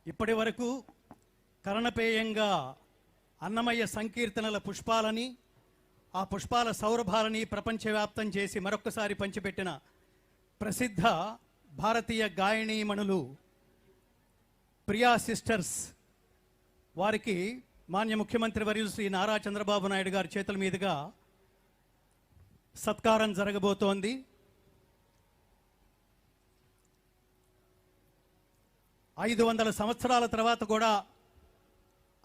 ఇప్పటి వరకు కరణపేయంగా అన్నమయ్య సంకీర్తనల పుష్పాలని, ఆ పుష్పాల సౌరభాలని ప్రపంచవ్యాప్తం చేసి మరొక్కసారి పంచిపెట్టిన ప్రసిద్ధ భారతీయ గాయనీమణులు ప్రియా సిస్టర్స్ వారికి మాన్య ముఖ్యమంత్రి వర్యులు శ్రీ నారా చంద్రబాబు నాయుడు గారి చేతుల మీదుగా సత్కారం జరగబోతోంది. ఐదు 500 సంవత్సరాల తర్వాత కూడా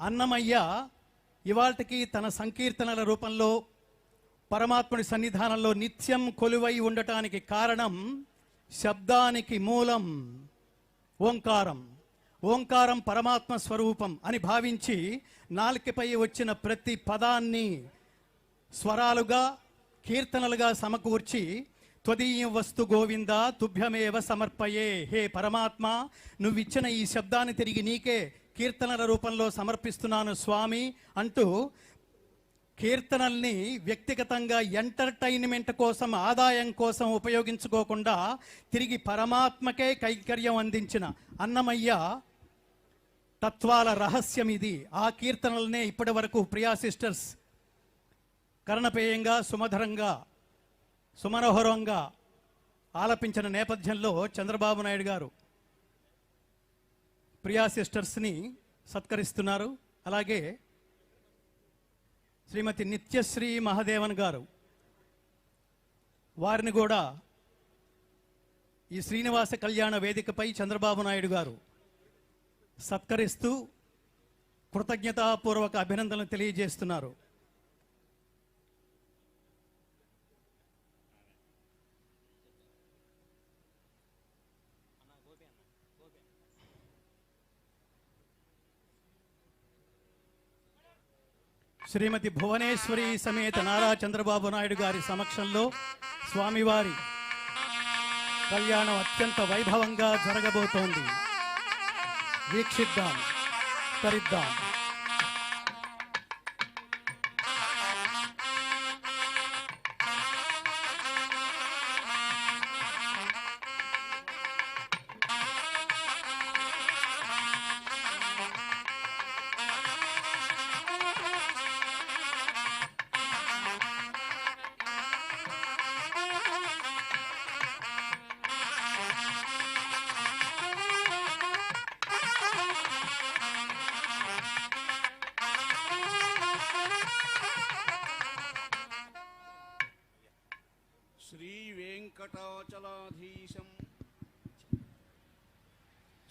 అన్నమయ్య ఇవాళకి తన సంకీర్తనల రూపంలో పరమాత్ముడి సన్నిధానంలో నిత్యం కొలువై ఉండటానికి కారణం శబ్దానికి మూలం ఓంకారం. ఓంకారం పరమాత్మ స్వరూపం అని భావించి నాలుకపై వచ్చిన ప్రతి పదాన్ని స్వరాలుగా కీర్తనలుగా సమకూర్చి త్వదీయం వస్తు గోవింద తుభ్యమేవ సమర్పయే, హే పరమాత్మ నువ్విచ్చిన ఈ శబ్దాన్ని తిరిగి నీకే కీర్తనల రూపంలో సమర్పిస్తున్నాను స్వామి అంటూ కీర్తనల్ని వ్యక్తిగతంగా ఎంటర్టైన్మెంట్ కోసం, ఆదాయం కోసం ఉపయోగించుకోకుండా తిరిగి పరమాత్మకే కైంకర్యం అందించిన అన్నమయ్య తత్వాల రహస్యం ఇది. ఆ కీర్తనలనే ఇప్పటి వరకు ప్రియా సిస్టర్స్ కర్ణపేయంగా సుమధురంగా సుమనోహరంగా ఆలపించిన నేపథ్యంలో చంద్రబాబు నాయుడు గారు ప్రియా సిస్టర్స్ని సత్కరిస్తున్నారు. అలాగే శ్రీమతి నిత్యశ్రీ మహాదేవన్ గారు వారిని కూడా ఈ శ్రీనివాస కళ్యాణ వేదికపై చంద్రబాబు నాయుడు గారు సత్కరిస్తూ కృతజ్ఞతాపూర్వక అభినందనలు తెలియజేస్తున్నారు. శ్రీమతి భువనేశ్వరి సమేత నారా చంద్రబాబు నాయుడు గారి సమక్షంలో స్వామివారి కళ్యాణం అత్యంత వైభవంగా జరగబోతోంది. వీక్షిద్దాం, తరిద్దాం.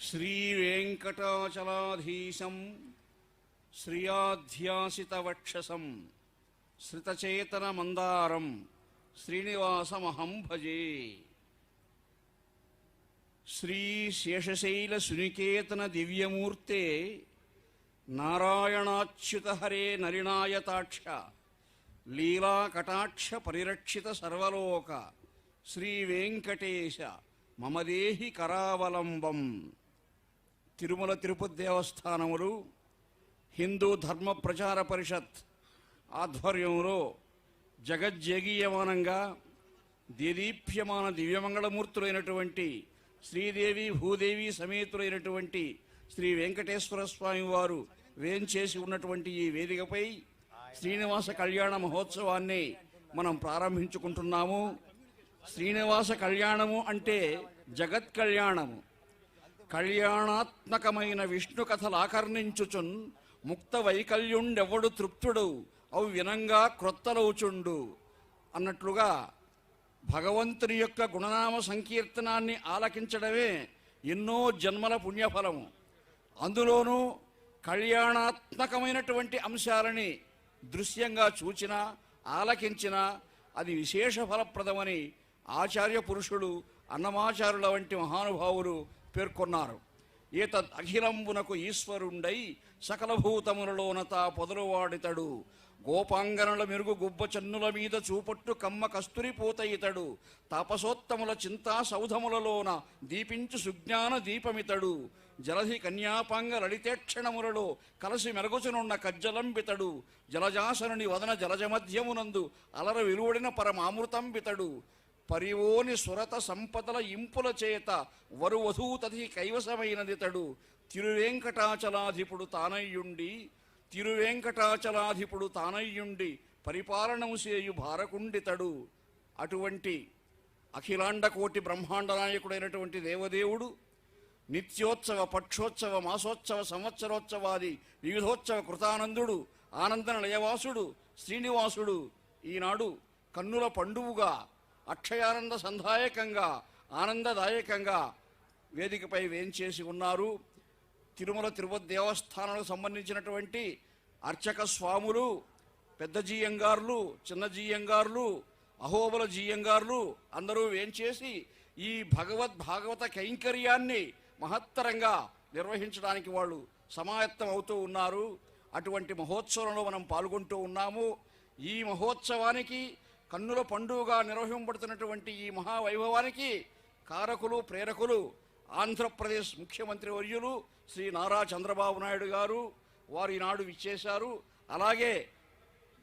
శ్రీవేంకటాచలాధీశం శ్రియాధ్యాసితవక్షసం శ్రితచేతన మందారం శ్రీనివాసమహం భజే. శ్రీ శేషశైల సునికేతన దివ్యమూర్తే నారాయణాచ్యుత హరే నరినాయతాక్ష లీలా కటాక్ష పరిరక్షిత సర్వలోక శ్రీ వెంకటేశ మమదేహి కరావలంబం. తిరుమల తిరుపతి దేవస్థానములు హిందూ ధర్మ ప్రచార పరిషత్ ఆధ్వర్యంలో జగజ్జగీయమానంగా దేదీప్యమాన దివ్యమంగళమూర్తులైనటువంటి శ్రీదేవి భూదేవి సమేతులైనటువంటి శ్రీ వెంకటేశ్వర స్వామి వారు వేంచేసి ఉన్నటువంటి ఈ వేదికపై శ్రీనివాస కళ్యాణ మహోత్సవాన్ని మనం ప్రారంభించుకుంటున్నాము. శ్రీనివాస కళ్యాణము అంటే జగత్ కళ్యాణము. కళ్యాణాత్మకమైన విష్ణు కథలు ఆకర్ణించుచున్ ముక్త వైకల్యుండెవడు తృప్తుడు అవి వినంగా క్రొత్తలవుచుండు అన్నట్లుగా భగవంతుని యొక్క గుణనామ సంకీర్తనాన్ని ఆలకించడమే ఎన్నో జన్మల పుణ్యఫలము. అందులోనూ కళ్యాణాత్మకమైనటువంటి అంశాలని దృశ్యంగా చూచినా ఆలకించినా అది విశేష ఫలప్రదమని ఆచార్య పురుషులు అన్నమాచారుల వంటి మహానుభావులు పేర్కొన్నారు. ఏతద్ అఖిలంబునకు ఈశ్వరుండై సకల భూతములలోనత పొదలువాడితడు గోపాంగనుల మెరుగు గుబ్బ చన్నుల మీద చూపట్టు కమ్మ కస్తురి పూత ఇతడు తాపసోత్తముల చింతా సౌధములలోన దీపించు సుజ్ఞాన దీపమితడు జలధి కన్యాపాంగ లలితేక్షణములలో కలసి మెరుగుచునున్న కజ్జలంబితడు జలజాసనుని వదన జలజ మధ్యమునందు అలర విలువడిన పరమామృతంబితడు పరివోని సురత సంపదల ఇంపుల చేత వరువధూతది కైవసమైనదితడు తిరువేంకటాచలాధిపుడు తానయ్యుండి పరిపాలనము చేయు భారకుండితడు. అటువంటి అఖిలాండ కోటి బ్రహ్మాండ నాయకుడైనటువంటి దేవదేవుడు నిత్యోత్సవ, పక్షోత్సవ, మాసోత్సవ, సంవత్సరోత్సవాది వివిధోత్సవ కృతానందుడు, ఆనంద నిలయవాసుడు శ్రీనివాసుడు ఈనాడు కన్నుల పండువుగా అక్షయానంద సంధాయకంగా ఆనందదాయకంగా వేదికపై వేంచేసి ఉన్నారు. తిరుమల తిరుపతి దేవస్థానాలకు సంబంధించినటువంటి అర్చక స్వాములు, పెద్ద జీయంగారులు, చిన్న జీయంగారులు, అహోబల జీయంగారులు అందరూ వేంచేసి ఈ భాగవత కైంకర్యాన్ని మహత్తరంగా నిర్వహించడానికి వాళ్ళు సమాయత్తం అవుతూ ఉన్నారు. అటువంటి మహోత్సవంలో మనం పాల్గొంటూ ఉన్నాము. ఈ మహోత్సవానికి కన్నుల పండుగగా నిర్వహింపబడుతున్నటువంటి ఈ మహావైభవానికి కారకులు, ప్రేరకులు ఆంధ్రప్రదేశ్ ముఖ్యమంత్రి వర్యులు శ్రీ నారా చంద్రబాబు నాయుడు గారు. వారు ఈనాడు విచ్చేశారు. అలాగే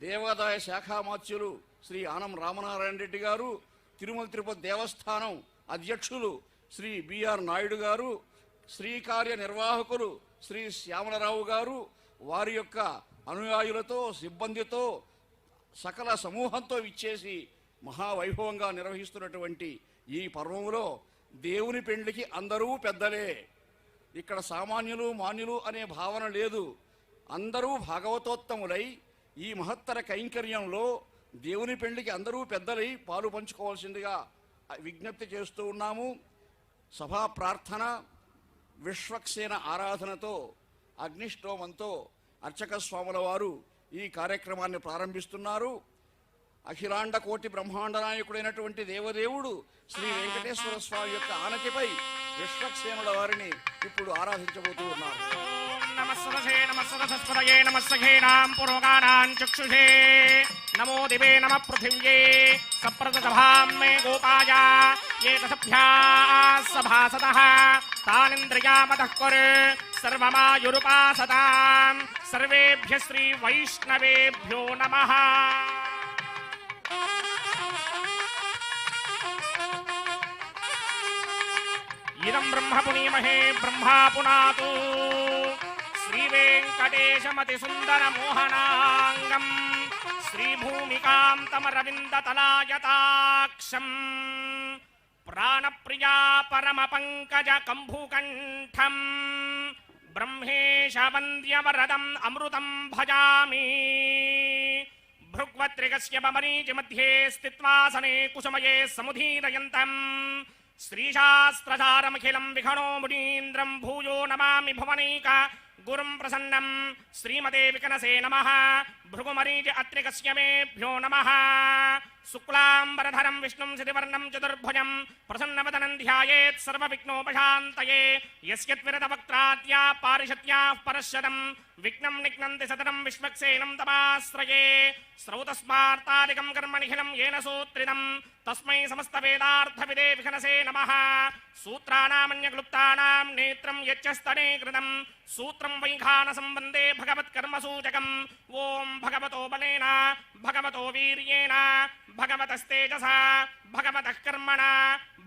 దేవాదాయ శాఖామాత్యులు శ్రీ ఆనం రామనారాయణ రెడ్డి గారు, తిరుమల తిరుపతి దేవస్థానం అధ్యక్షులు శ్రీ బిఆర్ నాయుడు గారు, శ్రీకార్య నిర్వాహకులు శ్రీ శ్యామలరావు గారు, వారి యొక్క అనుయాయులతో, సిబ్బందితో, సకల సమూహంతో విచ్చేసి మహావైభవంగా నిర్వహిస్తున్నటువంటి ఈ పర్వంలో దేవుని పెండ్లికి అందరూ పెద్దలే. ఇక్కడ సామాన్యులు, మాన్యులు అనే భావన లేదు. అందరూ భాగవతోత్తములై ఈ మహత్తర కైంకర్యంలో దేవుని పెండ్లికి అందరూ పెద్దలై పాలు పంచుకోవాల్సిందిగా విజ్ఞప్తి చేస్తూ ఉన్నాము. సభా ప్రార్థన, విశ్వక్సేన ఆరాధనతో, అగ్నిష్టోమంతో అర్చక స్వాముల వారు ఈ కార్యక్రమాన్ని ప్రారంభిస్తున్నారు. అఖిలాండ కోటి బ్రహ్మాండ నాయకుడైనటువంటి దేవదేవుడు శ్రీ వెంకటేశ్వర స్వామి యొక్క ఆనతిపై విశ్వక్సేనుల వారిని ఇప్పుడు ఆరాధించబోతూ ఉన్నారు. నమో దివే నమ పృథివ్యే సప్రదసభాం మే గోపాయ ఏకసభ్యా సభాసదః తానింద్రియామతః కురు సర్వమాయురుపాసతాం సర్వేభ్యః శ్రీ వైష్ణవేభ్యో నమః. ఇదం బ్రహ్మ పునీమహే బ్రహ్మా పునాతు శ్రీవేంకటేశమతి సుందర మోహనాంగం శ్రీభూమికాంతమరవిందతలాయతాక్షం ప్రాణప్రియా పరమ పంకజ కంభుకంఠం బ్రహ్మేశ వంద్యవరదం అమృతం భజామి. భృగ్వత్రికస్య బమరీచి మధ్యే స్థిత్వాసనే కుసుమయే సముదీరయంతం శ్రీశాస్త్రధారమఖిలం విఘనో మునీంద్రం భూయో నమామి భువనైక గురుం ప్రసన్నం శ్రీమతే వికనసే నమః. భృగుమరీచి అత్రికస్య మేభ్యో నమః. శుక్లాంబరధరం విష్ణుం శశివర్ణం చతుర్భుజం ప్రసన్నవదనం ధ్యాయేత్ సర్వవిఘ్నోపశాంతయే. యస్యద్విరతవక్త్రాద్యా పారిషత్యాః పరశ్యతం విఘ్నం నిఘ్నంతి సతతం విశ్వక్సేనం తమాశ్రయే. శ్రౌతస్మార్తాదికం కర్మనిఖిలం ఏన సూత్రితం తస్మై సమస్తవేదార్థవిదే విఘనసే నమః. సూత్రాణామన్యక్లుప్తానాం నేత్రం యచ్చస్తనే కృతం సూత్రం వైఖాన సంబంధే భగవత్కర్మసూచకం. ఓం భగవతో బలేన భగవతో వీర్యేణ భగవతస్తేజసా భగవతః కర్మణా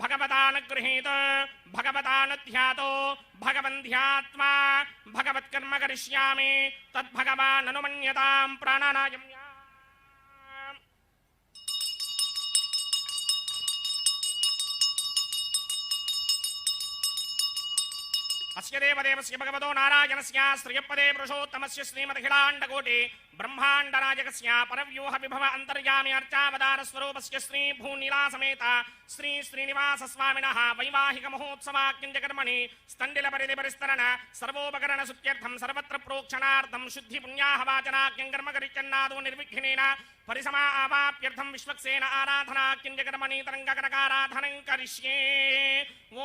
భగవతానుగృహీత భగవతానుధ్యాతో భగవంధ్యాత్మా భగవత్కర్మ కరిష్యామి తద్భగవాననుమన్యతాం ప్రాణానాయం. అస్య దేవదేవస్య భగవతో నారాయణస్య శ్రియపదే పురుషోత్తమస్య శ్రీమదఖిలాండకోటి బ్రహ్మాండనాయకస్య పరవ్యూహ విభవ అంతర్యామి అర్చావతార స్వరూపస్య శ్రీ భూనీలా సమేత శ్రీ శ్రీనివాస స్వామినః వైవాహిక మహోత్సవాఖ్యం కర్మణి స్థండిల పరిధి పరిస్తరణ సర్వోపకరణ సుత్యర్థం సర్వత్ర ప్రోక్షణార్థం శుద్ధి పుణ్యాహవాచనాఖ్యం కర్మ కరిచన్నాదో నిర్విఘ్నేన పరిసమా ఆవాప్యర్థం విశ్వక్సేన ఆరాధనాఖ్యం కర్మణి తరంగకనకారాధనం కరిష్యే.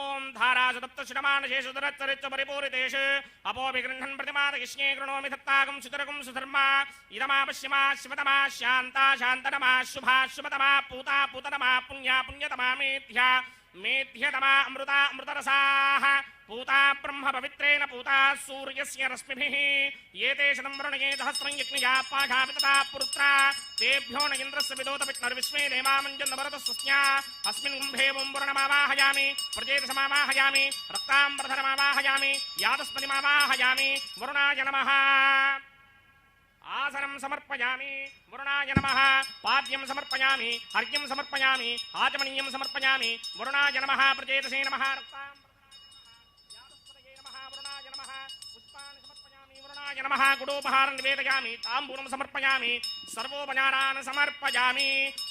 ఓం ధారాసుతప్తశుడమానశేషుదరచ్చరిచ్చ పరిపూరితేషు అపోభిగృహన్ ప్రతిమాదగిష్యే కృణోమి దత్తాగం సుతరగం సుధర్మ ఇదమాపశ్యమా శివతమా శాంతా శాంతనమా శుభా శుభతమా పూతా పూతనమా పుణ్యా పుణ్యతమా మేధ్యా మేధ్యతమా అమృతా అమృతరసాః पूता ब्रह्म पवित्रेण पूता सूर्यस्य रश्मिभिः एते शतं वरुणये सहस्रं यज्ञया पाशापितता पुरुत्रा तेभ्यो न इन्द्रस्य विदोत विष्णुर्विश्वे देवामञ्जन्नवरतस्वस्या अस्मिन् कुम्भे वं वरुणमावाहयामि प्रजेतसमावाहयामि रक्ताम्बरधरमावाहयामि यादस्पतिमावाहयामि वरुणाय नमः आसनं समर्पयामि वरुणाय नमः पाद्यं समर्पयामि अर्घ्यं समर्पयामि आचमनीयं समर्पयामि वरुणाय नमः प्रजेतसे नमः यादस्पतये नमः वरुणाय नमः पुष्पाणि समर्पयामि वरुणाय नमः गुडोपहारं निवेदयामि ताम्बूलं समर्पयामि सर्वोपचारान् समर्पयामि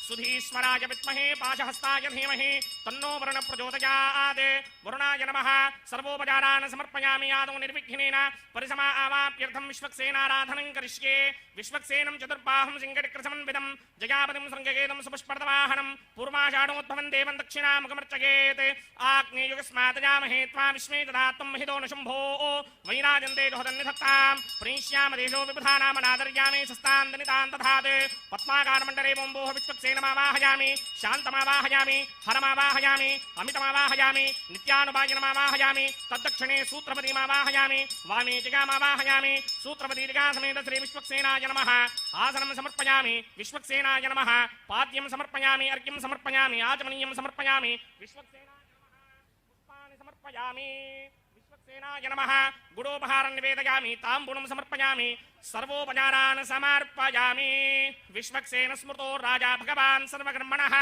सुधीश्वराय विद्महे पाशहस्ताय धीमहि तन्नो वरुणः प्रचोदयात् वरुणाय नमः सर्वोपचारान् समर्पयामि आदौ निर्विघ्नेन परिसमा आवाप्यर्थं विश्वक्सेनाराधनं करिष्ये विश्वक्सेनं चतुर्बाहुं सिंहचक्रसमन्वितं जयापतिं शृङ्गकेतं सुपुष्पर्दवाहनं पूर्वाषाढोद्भवं देवं दक्षिणामुखमर्चयेत् आग्नेयुगस्मात् जामहे त्वा विश्वे ददात्वं महितो न शम्भो वैराजन्ते दोहदन्निधत्तां प्रणीष्यामदेशो विबुधानामनादर्यामि शस्तान्दनितान् दधात् पद्माकारमण्डले बोम्बोः विश्वक्सेनमावाहयामि शान्तमावाहयामि हरमावाहयामि अमितमावाहयामि नित्यानुपायनमावाहयामि तद्दक्षिणे सूत्रपतिमावाहयामि वामे जगामावाहयामि सूत्रपति जगासमेत श्री विश्वक्सेनाय नमः आसनं समर्पयामि विश्वक्सेनाय नमः पाद्यं समर्पयामि अर्घ्यं समर्पयामि आचमनीयं समर्पयामि विश्वक्सेनाय नमः पुष्पाणि समर्पयामि विश्वक्सेनाय नमः गुडोपहारं निवेदयामि ताम्बूलं समर्पयामि सर्वोपचारान् समर्पयामि विश्वक्सेन स्मृतो राजा भगवान् सर्वकर्मणः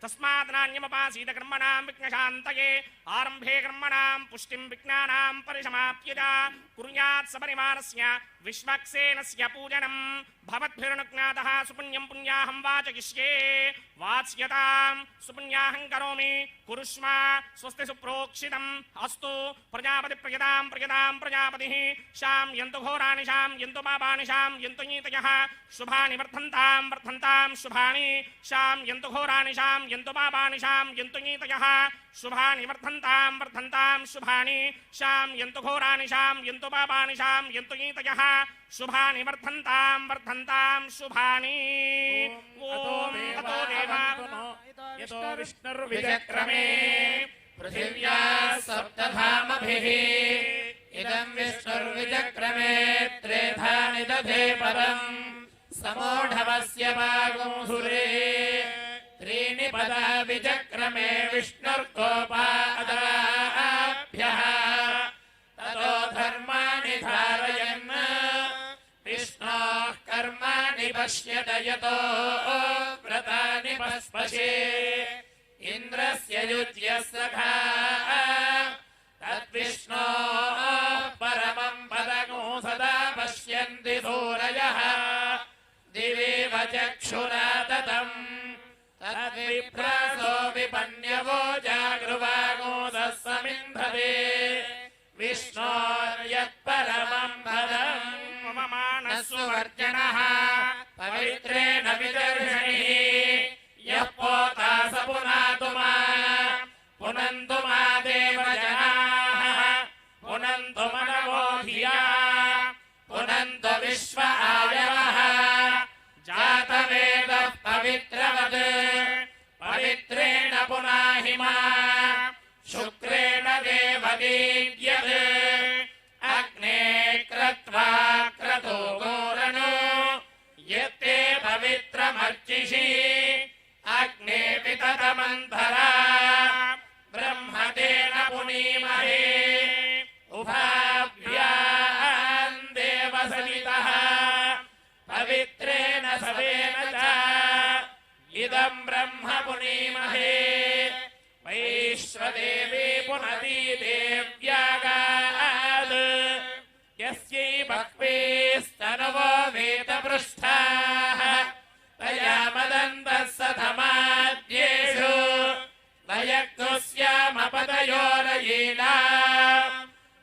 तस्मात् नान्यमुपासीत कर्मणां विघ्नशान्तये आरम्भे कर्मणां पुष्टिं विघ्नानां परिसमाप्य च कुर्यात् सपरिवारस्य विश्वक्सेनस्य पूजनं भवद्भिर्नुज्ञातः सुपुण्यं पुण्याहं वाचयिष्ये वाच्यतां सुपुण्याहं करोमि कुरुष्व स्वस्ति सुप्रोक्षितम् अस्तु प्रजापतिप्रियतां प्रियतां प्रजापतिः शां यन्तु घोराणि शां यन्तु पापानि शां यन्तु नीतयः शुभानि वर्धन्तां शुभानि शां यन्तु घोराणि शां यन्तु पापानि शां यन्तु नीतयः शुभानि वर्धन्तां शुभानि शां यन्तु घोराणि शां यन्तु पापानि शां यन्तु नीतयः शुभानि वर्धन्तां शुभानि अतो देवा यतो विष्णुर्विचक्रमे पृथिव्या सप्तधामभिः इदं विष्णुर्विचक्रमे त्रेधा निदधे पदम् समूढवस्य वागुंसुरे त्रीणि पदा विचक्रमे विष्णुर्गोपादाभ्यः ततो धर्माणि धारयन् विष्णोः कर्माणि पश्यत यतो व्रतानि पस्पशे इन्द्रस्य युज्यः सखा तद्विष्णोः परमं पदगुं सदा पश्यन्ति सूरयः दिवेव चक्षुरा ततम् तद्विप्रासो विपन्यवो जागृवागोदः समिन्धते विष्णोर्यत्परमं पदम् सुवर्जनः पवित्रेण विदर्शनिः यः पोता स पुनातु मा पुनन्तु मा देवजनाः पुनन्तु मनवो धिया पुनन्तु विश्व आयवः जातवेदः पवित्रवत् पवित्रेण पुनाहि मा शुक्रेण देवदीद्यत् अग्ने क्रत्वा क्रतो गोरनो यत्ते पवित्रमर्चिषि अग्ने विततमन्थरा ब्रह्मतेन पुनीमहे उभाभ्यां देवसवितः पवित्रेण सवेन च इदं ब्रह्म पुनीमहे वैश्वदेवी पुनती देव्यागात् यस्यै भक्वेस्तनवो वेदपृष्ठाः तया मदन्तः सधमाद्येषु नयक्तुस्यामपतयोरयेना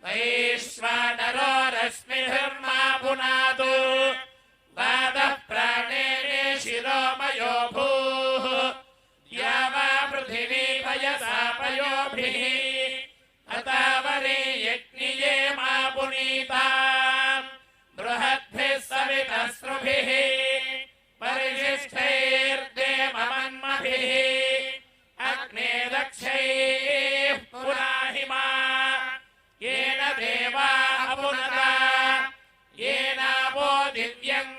वैश्वानरो रश्मिभिर्मा पुनातु वादः प्राणेने शिरोमयो भूः या वा पृथिवी पयसा पयोभिः अतावरे यज्ञिये मा पुनीता बृहद्भिः सवितस्रुभिः परिशिष्टैर्देवमन्मभिः अग्ने दक्षैः पुनाहि मा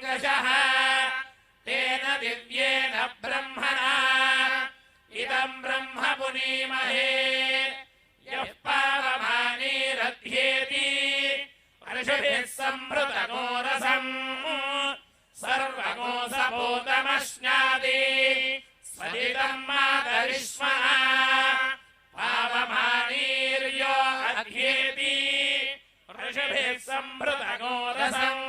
षोडशः तेन दिव्येन ब्रह्मणा इदं ब्रह्म पुनीमहे यः पावमानीरध्येति ऋषिभिः संहृतको रसम् सर्वकोसभूतमश्नादि स्वदिदं मातरिष्मणा पावमानीर्यो अध्येति ऋषिभिः संहृतको रसम्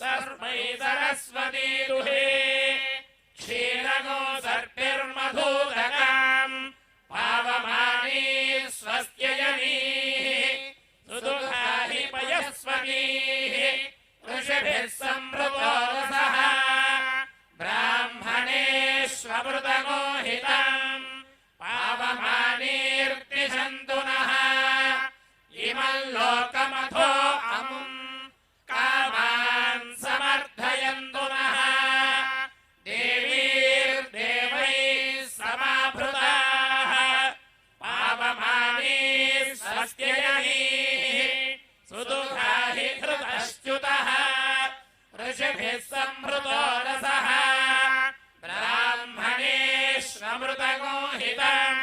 सर्वै सरस्वती दुहे क्षीरगो सर्पिर्मधूदकाम् पावमानी स्वस्त्ययनीः सुदुःखा हि पयस्वतीः ऋषिभिः संहृतो रसः ब्राह्मणेष्वमृतगो हितम् पावमानीर्तिषन्तु नः इमं लोकमथो अमुम् कामान् समर्थयन्तु नः देवीर्देवैः समाभृताः पावमानी स्वस्त्ययनीः सुदुःखा हि हृतश्च्युतः ऋषिभिः संहृतो रसः ब्राह्मणेष्वमृतगो हितम्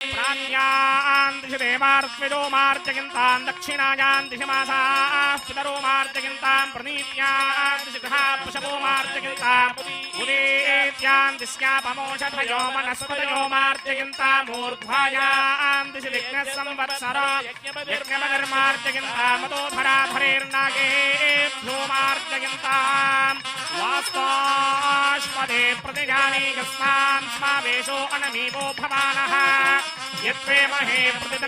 प्राण्यान् दिशि देवार्त्विजो मार्जयन्तान् दक्षिणायान् दिशि मासाः पितरो मार्जयन्तान् प्रनीत्यान् दिशि गृहा पशवो मार्जयन्तान् उदेत्यान् दिश्यापमोषधयो वनस्पतयो मार्जयन्तान् ऊर्ध्वायान् दिशि विघ्नः संवत्सर यज्ञमगर्मार्जयन्तान् मदोधराधरेर्नागेभ्यो मार्जयन्तान् वास्ताश्वदे प्रतिजाने यस्मान् स्मावेशो अनमीवो भवानः यत्प्रेमहे प्रतिदन्